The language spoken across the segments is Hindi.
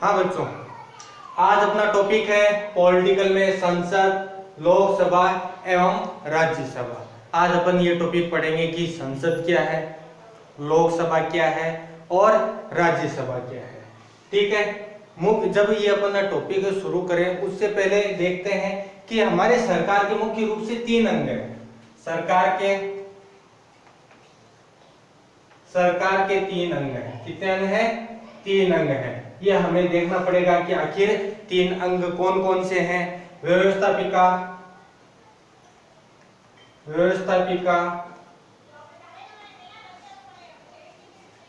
हाँ बच्चों, आज अपना टॉपिक है पॉलिटिकल में संसद, लोकसभा एवं राज्यसभा। आज अपन ये टॉपिक पढ़ेंगे कि संसद क्या है, लोकसभा क्या है और राज्यसभा क्या है। ठीक है, जब ये अपना टॉपिक शुरू करें उससे पहले देखते हैं कि हमारे सरकार के मुख्य रूप से 3 अंग हैं। सरकार के 3 अंग हैं। कितने अंग हैं? 3 अंग हैं। ये हमें देखना पड़ेगा कि आखिर 3 अंग कौन कौन से हैं। व्यवस्थापिका,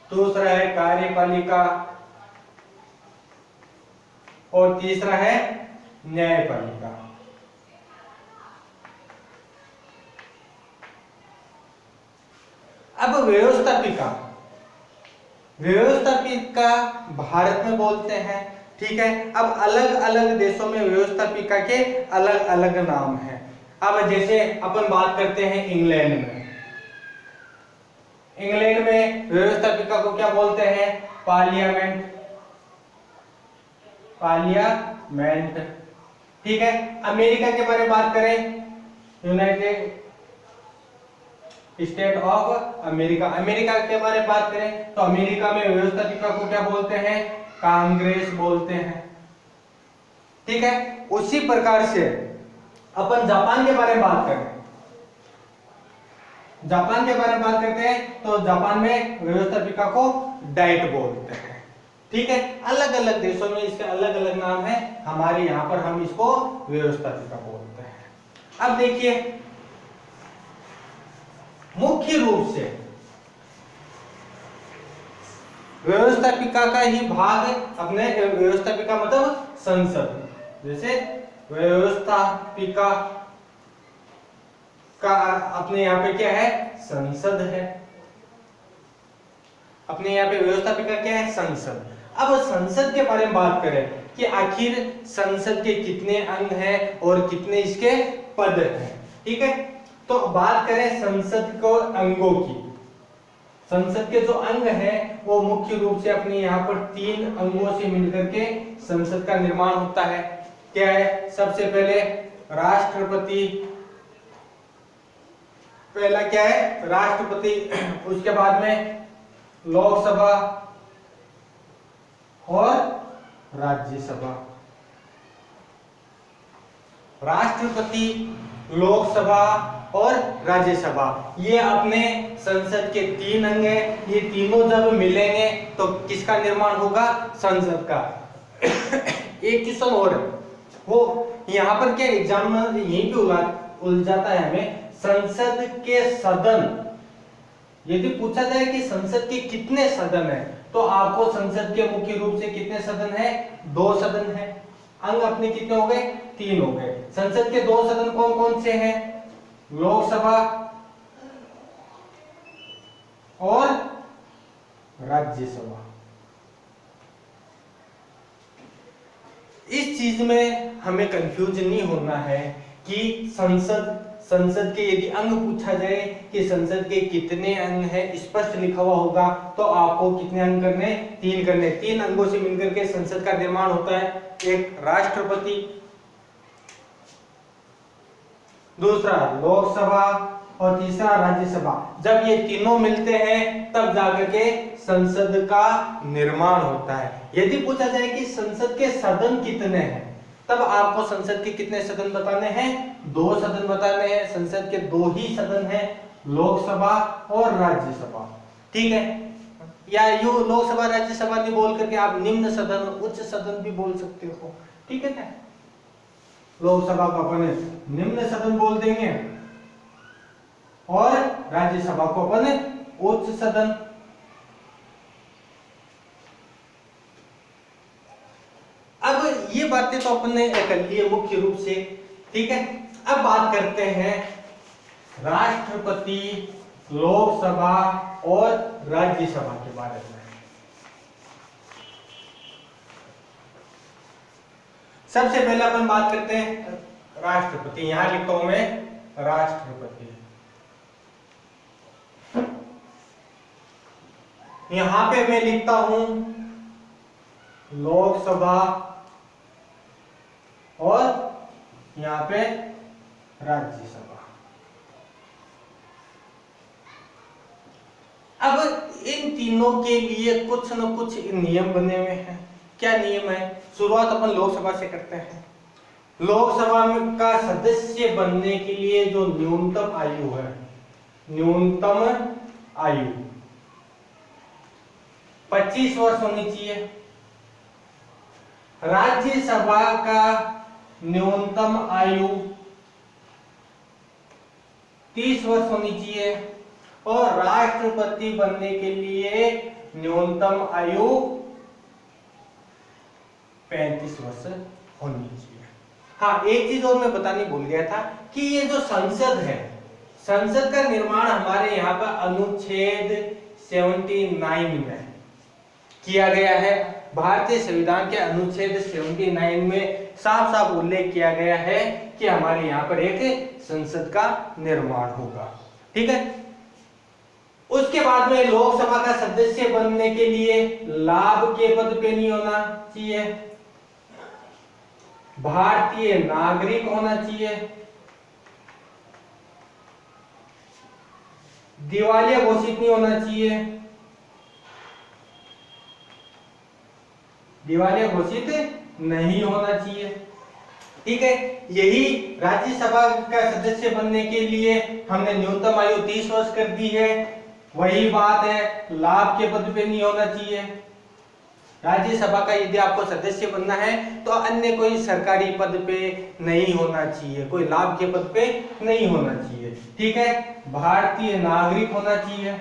दूसरा है कार्यपालिका और तीसरा है न्यायपालिका। अब व्यवस्थापिका भारत में बोलते हैं। ठीक है, अब अलग अलग देशों में व्यवस्थापिका के अलग अलग नाम हैं। अब जैसे अपन बात करते हैं इंग्लैंड में व्यवस्थापिका को क्या बोलते हैं? पार्लियामेंट। ठीक है, अमेरिका के बारे में बात करें, यूनाइटेड स्टेट ऑफ अमेरिका के बारे में बात करें तो अमेरिका में व्यवस्थापिका को क्या बोलते हैं? कांग्रेस बोलते हैं। ठीक है, उसी प्रकार से अपन जापान के बारे में बात करते हैं तो जापान में व्यवस्थापिका को डाइट बोलते हैं। ठीक है, अलग अलग देशों में इसके अलग अलग नाम है। हमारे यहाँ पर हम इसको व्यवस्थापिका बोलते हैं। अब देखिए, मुख्य रूप से व्यवस्थापिका का ही भाग अपने व्यवस्थापिका मतलब संसद। जैसे व्यवस्थापिका का अपने यहाँ पे क्या है? संसद है। अपने यहाँ पे व्यवस्थापिका क्या है? संसद। अब संसद के बारे में बात करें कि आखिर संसद के कितने अंग हैं और कितने इसके पद हैं। ठीक है, तो बात करें संसद को अंगों की। संसद के जो अंग हैं वो मुख्य रूप से अपने यहाँ पर 3 अंगों से मिलकर के संसद का निर्माण होता है। क्या है? सबसे पहले राष्ट्रपति। पहला क्या है? राष्ट्रपति। उसके बाद में लोकसभा और राज्यसभा। राष्ट्रपति, लोकसभा और राज्यसभा, ये अपने संसद के 3 अंग हैं। ये तीनों जब मिलेंगे तो किसका निर्माण होगा? संसद का। एक क्वेश्चन और वो यहाँ पर क्या एग्जाम में यहीं पे उलझाता है हमें। संसद के सदन, यदि पूछा जाए कि संसद के कितने सदन हैं तो आपको संसद के मुख्य रूप से कितने सदन हैं? 2 सदन हैं। अंग अपने कितने हो गए? 3 हो गए। संसद के 2 सदन कौन कौन से हैं? लोकसभा और राज्यसभा। इस चीज में हमें कंफ्यूज नहीं होना है कि संसद के यदि अंग पूछा जाए कि संसद के कितने अंग हैं, स्पष्ट लिखा हुआ होगा तो आपको कितने अंग करने? 3 करने। 3 अंगों से मिलकर के संसद का निर्माण होता है। एक राष्ट्रपति, दूसरा लोकसभा और तीसरा राज्यसभा। जब ये तीनों मिलते हैं तब जाकर के संसद का निर्माण होता है। यदि पूछा जाए कि संसद के सदन कितने हैं तब आपको संसद के कितने सदन बताने हैं? 2 सदन बताने हैं। संसद के 2 ही सदन हैं, लोकसभा और राज्यसभा। ठीक है, या यू लोकसभा राज्यसभा नहीं बोल करके आप निम्न सदन, उच्च सदन भी बोल सकते हो। ठीक है क्या? लोकसभा को अपन निम्न सदन बोल देंगे और राज्यसभा को अपन उच्च सदन। अब ये बातें तो अपन ने कर ली है मुख्य रूप से। ठीक है, अब बात करते हैं राष्ट्रपति, लोकसभा और राज्यसभा के बारे में। सबसे पहले अपन बात करते हैं राष्ट्रपति। यहां लिखता हूं मैं राष्ट्रपति। यहां पे मैं लिखता हूं लोकसभा और यहाँ पे राज्यसभा। अब इन तीनों के लिए कुछ न कुछ नियम बने हुए हैं। क्या नियम है? शुरुआत अपन लोकसभा से करते हैं। लोकसभा में का सदस्य बनने के लिए जो न्यूनतम आयु है, न्यूनतम आयु 25 वर्ष होनी चाहिए। राज्यसभा का न्यूनतम आयु 30 वर्ष होनी चाहिए और राष्ट्रपति बनने के लिए न्यूनतम आयु 35 वर्ष होनी चाहिए। हाँ, एक चीज और मैं बताने भूल गया था कि ये जो संसद है, संसद का निर्माण हमारे यहाँ पर अनुच्छेद 79 में किया गया है। भारतीय संविधान के अनुच्छेद 79 में साफ साफ उल्लेख किया गया है कि हमारे यहाँ पर एक संसद का निर्माण होगा। ठीक है। उसके बाद में लोकसभा का सदस्य बनने के लिए लाभ के पद पे नहीं होना चाहिए, भारतीय नागरिक होना चाहिए, दिवालिया घोषित नहीं होना चाहिए, दिवालिया घोषित नहीं होना चाहिए। ठीक है। यही राज्यसभा का सदस्य बनने के लिए हमने न्यूनतम आयु 30 वर्ष कर दी है। वही बात है, लाभ के पद पे नहीं होना चाहिए। राज्यसभा का यदि आपको सदस्य बनना है तो अन्य कोई सरकारी पद पे नहीं होना चाहिए, कोई लाभ के पद पे नहीं होना चाहिए। ठीक है। भारतीय नागरिक होना चाहिए।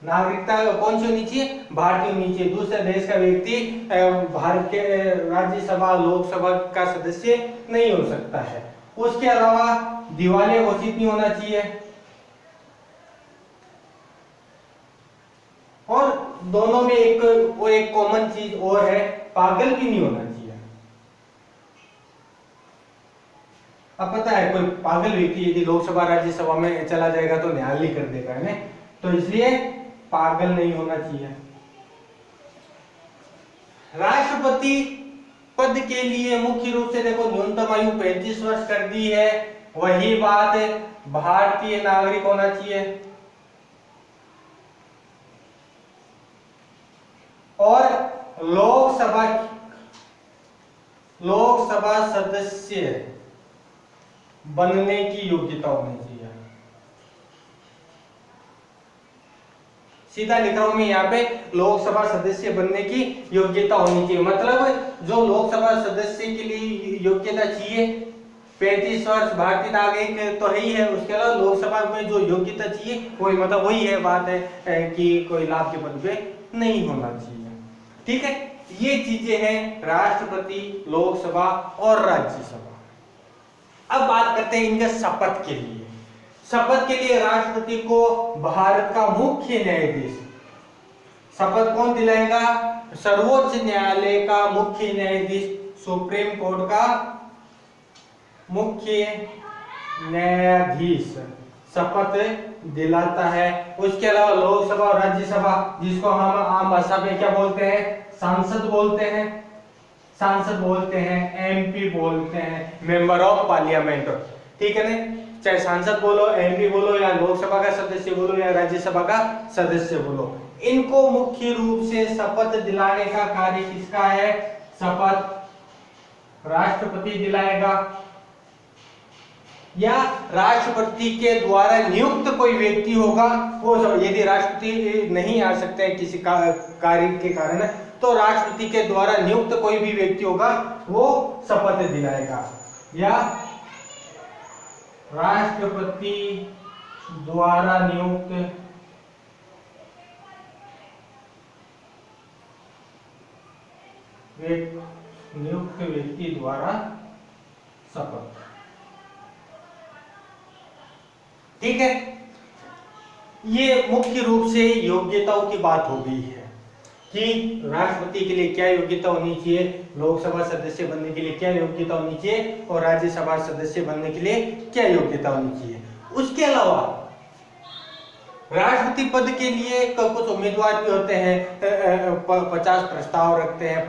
नागरिकता कौन सी होनी चाहिए? भारतीय होनी चाहिए। दूसरे देश का व्यक्ति भारत के राज्यसभा लोकसभा का सदस्य नहीं हो सकता है। उसके अलावा दिवालिया घोषित नहीं होना चाहिए और दोनों में एक कॉमन चीज और है, पागल भी नहीं होना चाहिए। अब पता है कोई पागल व्यक्ति यदि लोकसभा राज्यसभा में चला जाएगा तो न्यायालय कर देगा, है ना? तो इसलिए पागल नहीं होना चाहिए। राष्ट्रपति पद के लिए मुख्य रूप से देखो न्यूनतम आयु 35 वर्ष कर दी है। वही बात है, भारतीय नागरिक होना चाहिए और लोकसभा सदस्य बनने की योग्यता होनी चाहिए। सीधा लिखा हूं मैं यहाँ पे, लोकसभा सदस्य बनने की योग्यता होनी चाहिए। मतलब जो लोकसभा सदस्य के लिए योग्यता चाहिए 35 वर्ष, भारतीय नागरिक तो है ही है, उसके अलावा लोकसभा में जो योग्यता चाहिए वही, मतलब वही है बात है कि कोई लाभ के पद पे नहीं होना चाहिए। ठीक है। ये चीजें हैं राष्ट्रपति, लोकसभा और राज्यसभा। अब बात करते हैं इनके शपथ के लिए। शपथ के लिए राष्ट्रपति को भारत का मुख्य न्यायाधीश, शपथ कौन दिलाएगा? सर्वोच्च न्यायालय का मुख्य न्यायाधीश, सुप्रीम कोर्ट का मुख्य न्यायाधीश शपथ दिलाता है। उसके अलावा लोकसभा और राज्यसभा, जिसको हम आम भाषा में क्या बोलते हैं? सांसद बोलते हैं, सांसद बोलते हैं, एमपी बोलते हैं, मेंबर ऑफ पार्लियामेंट। ठीक है ना? चाहे सांसद बोलो, एमपी बोलो, या लोकसभा का सदस्य बोलो, या राज्यसभा का सदस्य बोलो, इनको मुख्य रूप से शपथ दिलाने का कार्य किसका है? शपथ राष्ट्रपति दिलाएगा या राष्ट्रपति के द्वारा नियुक्त कोई व्यक्ति होगा वो। यदि राष्ट्रपति नहीं आ सकते हैं किसी कार्य के कारण, तो राष्ट्रपति के द्वारा नियुक्त कोई भी व्यक्ति होगा वो शपथ दिलाएगा, या राष्ट्रपति द्वारा नियुक्त व्यक्ति द्वारा शपथ। ठीक है। ये मुख्य रूप से योग्यताओं की बात हो गई है कि राष्ट्रपति के लिए क्या योग्यता होनी चाहिए, लोकसभा सदस्य बनने के लिए क्या योग्यता होनी चाहिए और राज्यसभा सदस्य बनने के लिए क्या योग्यता होनी चाहिए। उसके अलावा राष्ट्रपति पद के लिए कुछ उम्मीदवार भी होते हैं, 50 प्रस्ताव रखते हैं,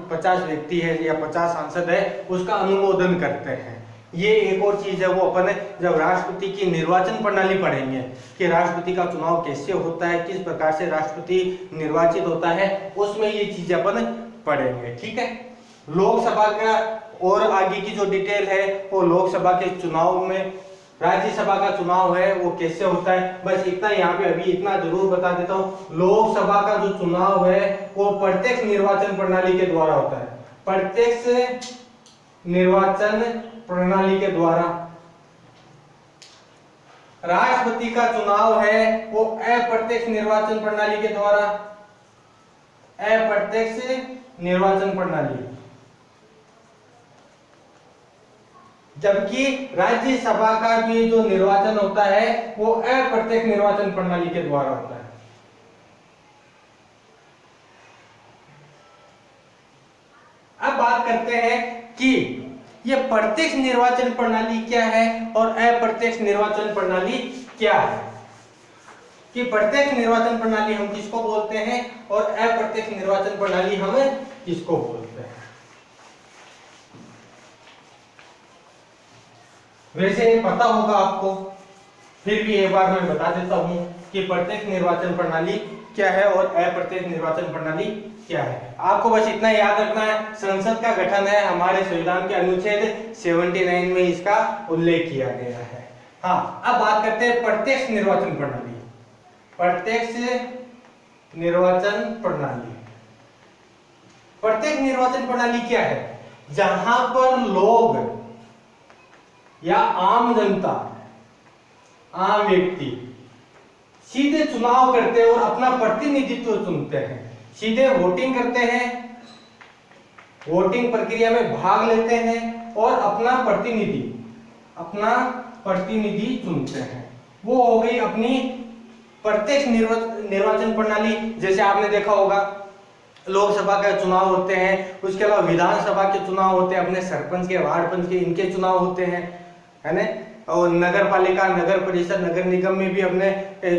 50 व्यक्ति है या 50 सांसद है, उसका अनुमोदन करते हैं। ये एक और चीज है, वो अपन जब राष्ट्रपति की निर्वाचन प्रणाली पढ़ेंगे कि राष्ट्रपति का चुनाव कैसे होता है, किस प्रकार से राष्ट्रपति निर्वाचित होता है, उसमें ये चीजें अपन पढ़ेंगे। ठीक है, लोकसभा का और आगे की जो डिटेल है वो लोकसभा के चुनाव में, राज्यसभा का चुनाव है वो कैसे होता है, बस इतना यहाँ पे अभी इतना जरूर बता देता हूँ। लोकसभा का जो चुनाव है वो प्रत्यक्ष निर्वाचन प्रणाली के द्वारा होता है, प्रत्यक्ष निर्वाचन प्रणाली के द्वारा। राष्ट्रपति का चुनाव है वो अप्रत्यक्ष निर्वाचन प्रणाली के द्वारा, अप्रत्यक्ष निर्वाचन प्रणाली। जबकि राज्यसभा का भी जो निर्वाचन होता है वो अप्रत्यक्ष निर्वाचन प्रणाली के द्वारा होता है। अब बात करते हैं कि ये प्रत्यक्ष निर्वाचन प्रणाली क्या है और अप्रत्यक्ष निर्वाचन प्रणाली क्या है, कि प्रत्यक्ष निर्वाचन प्रणाली हम किसको बोलते हैं और अप्रत्यक्ष निर्वाचन प्रणाली हम किसको बोलते हैं। वैसे पता होगा आपको, फिर भी एक बार मैं बता देता हूं कि प्रत्यक्ष निर्वाचन प्रणाली क्या है और अप्रत्यक्ष निर्वाचन प्रणाली क्या है। आपको बस इतना याद रखना है, संसद का गठन है हमारे संविधान के अनुच्छेद 79 में इसका उल्लेख किया गया है। हाँ, अब बात करते हैं प्रत्यक्ष निर्वाचन प्रणाली। प्रत्यक्ष निर्वाचन प्रणाली, प्रत्यक्ष निर्वाचन प्रणाली क्या है? जहां पर लोग या आम जनता, आम व्यक्ति सीधे चुनाव करते हैं और अपना प्रतिनिधित्व चुनते हैं, सीधे वोटिंग करते हैं, वोटिंग प्रक्रिया में भाग लेते हैं और अपना प्रतिनिधि चुनते हैं। वो हो गई अपनी प्रत्यक्ष निर्वाचन प्रणाली। जैसे आपने देखा होगा लोकसभा के चुनाव होते हैं, उसके अलावा विधानसभा के चुनाव होते हैं, अपने सरपंच के, वार्ड पंच के, इनके चुनाव होते हैं, है ना। और नगर पालिका, नगर परिषद, नगर निगम में भी अपने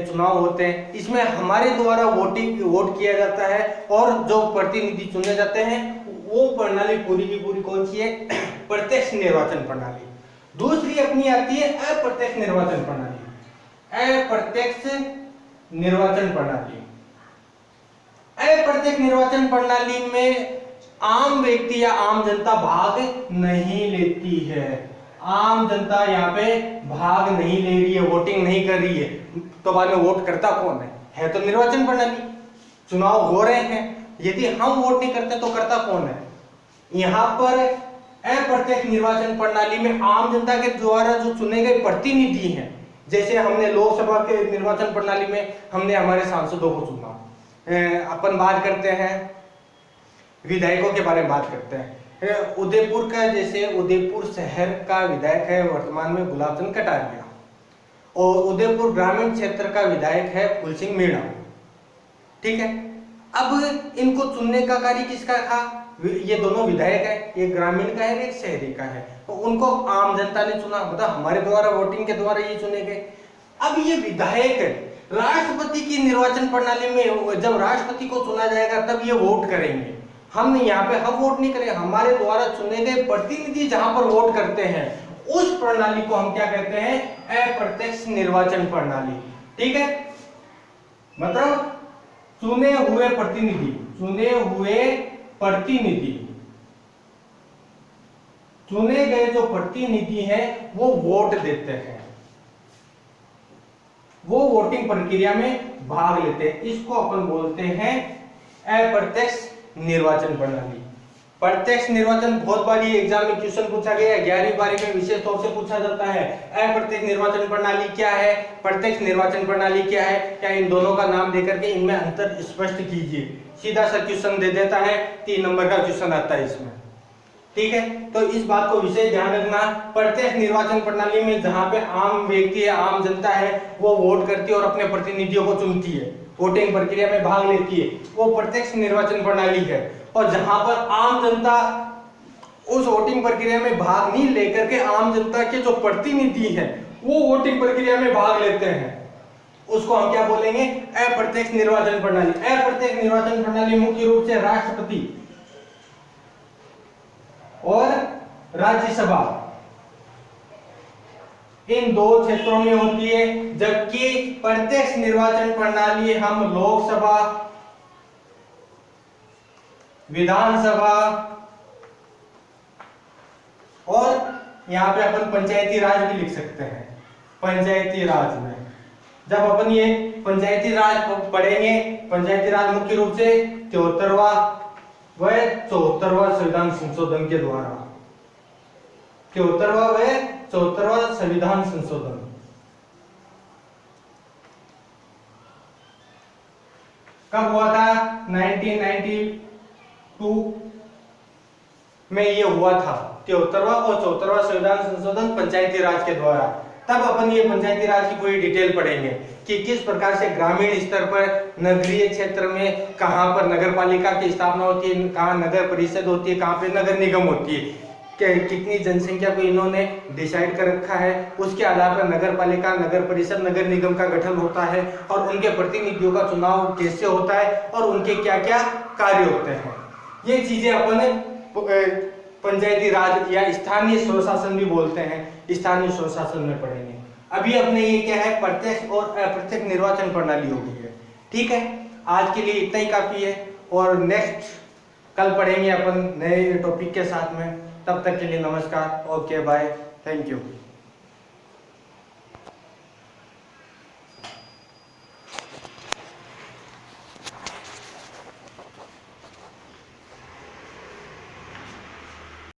चुनाव होते हैं। इसमें हमारे द्वारा वोट किया जाता है और जो प्रतिनिधि चुने जाते हैं, वो प्रणाली पूरी की पूरी कौन सी है? प्रत्यक्ष निर्वाचन प्रणाली। दूसरी अपनी आती है अप्रत्यक्ष निर्वाचन प्रणाली। अप्रत्यक्ष निर्वाचन प्रणाली, अप्रत्यक्ष निर्वाचन प्रणाली में आम व्यक्ति या आम जनता भाग नहीं लेती है। आम जनता यहाँ पे भाग नहीं ले रही है, वोटिंग नहीं कर रही है, तो बाद में वोट करता कौन है तो निर्वाचन प्रणाली। चुनाव हो रहे हैं, यदि हम वोट नहीं करते तो करता कौन है? यहाँ पर अप्रत्यक्ष निर्वाचन प्रणाली में आम जनता के द्वारा जो चुने गए प्रतिनिधि हैं, जैसे हमने लोकसभा के निर्वाचन प्रणाली में हमने हमारे सांसदों को चुना, अपन बात करते हैं विधायकों के बारे में बात करते हैं। उदयपुर का, जैसे उदयपुर शहर का विधायक है वर्तमान में गुलाबचंद कटारिया, और उदयपुर ग्रामीण क्षेत्र का विधायक है फूल सिंह मीणा। ठीक है, अब इनको चुनने का कार्य किसका था? ये दोनों विधायक है, एक ग्रामीण का है एक शहरी का है, तो उनको आम जनता ने चुना, मतलब हमारे द्वारा वोटिंग के द्वारा ये चुने गए। अब ये विधायक राष्ट्रपति की निर्वाचन प्रणाली में जब राष्ट्रपति को चुना जाएगा तब ये वोट करेंगे। हमने यहाँ पे हम वोट नहीं करेंगे, हमारे द्वारा चुने गए प्रतिनिधि जहां पर वोट करते हैं उस प्रणाली को हम क्या कहते हैं? अप्रत्यक्ष निर्वाचन प्रणाली। ठीक है, मतलब चुने हुए प्रतिनिधि, चुने गए जो प्रतिनिधि हैं वो वोट देते हैं, वो वोटिंग प्रक्रिया में भाग लेते हैं। इसको अपन बोलते हैं अप्रत्यक्ष निर्वाचन प्रणाली। प्रत्यक्ष निर्वाचन बहुत बार ये एग्जाम में क्वेश्चन पूछा गया है, 11वीं 12वीं में विशेष तौर से पूछा जाता है। अप्रत्यक्ष निर्वाचन प्रणाली क्या है, प्रत्यक्ष निर्वाचन प्रणाली क्या है, क्या इन दोनों का नाम देकर के इनमें अंतर स्पष्ट कीजिए। सीधा सा क्वेश्चन दे देता है, 3 नंबर का क्वेश्चन आता है इसमें। ठीक है, तो इस बात को विशेष ध्यान रखना। प्रत्यक्ष निर्वाचन प्रणाली में जहां पे आम व्यक्ति है, आम जनता है, वो वोट करती है और अपने प्रतिनिधियों को चुनती है, वोटिंग प्रक्रिया में भाग लेती है, वो प्रत्यक्ष निर्वाचन प्रणाली है। और जहां पर आम जनता उस वोटिंग प्रक्रिया में भाग नहीं लेकर के आम जनता के जो प्रतिनिधि हैं वो वोटिंग प्रक्रिया में भाग लेते हैं, उसको हम क्या बोलेंगे? अप्रत्यक्ष निर्वाचन प्रणाली। अप्रत्यक्ष निर्वाचन प्रणाली मुख्य रूप से राष्ट्रपति और राज्यसभा इन दो क्षेत्रों में होती है, जबकि प्रत्यक्ष निर्वाचन प्रणाली हम लोकसभा, विधानसभा और यहां पे अपन पंचायती राज भी लिख सकते हैं। पंचायती राज में जब अपन ये पंचायती राज पढ़ेंगे, पंचायती राज मुख्य रूप से 73वां व 74वां संविधान संशोधन के द्वारा, 73वां व 74वां संविधान संशोधन कब हुआ था? 1992 में ये हुआ था। 73वां और 74वां संविधान संशोधन पंचायती राज के द्वारा। तब अपन ये पंचायती राज की पूरी डिटेल पढ़ेंगे कि किस प्रकार से ग्रामीण स्तर पर, नगरीय क्षेत्र में कहां पर नगर पालिका की स्थापना होती है, कहां नगर परिषद होती है, कहां पे नगर निगम होती है, कितनी जनसंख्या को इन्होंने डिसाइड कर रखा है, उसके आधार पर नगर पालिका, नगर परिषद, नगर निगम का गठन होता है और उनके प्रतिनिधियों का चुनाव कैसे होता है और उनके क्या क्या कार्य होते हैं। ये चीजें अपन पंचायती राज या स्थानीय स्वशासन भी बोलते हैं, स्थानीय स्वशासन में पढ़ेंगे। अभी अपने ये क्या है? प्रत्यक्ष और अप्रत्यक्ष निर्वाचन प्रणाली हो गई है। ठीक है, आज के लिए इतना ही काफी है और नेक्स्ट कल पढ़ेंगे अपन नए टॉपिक के साथ में। तब तक के लिए नमस्कार, ओके बाय, थैंक यू।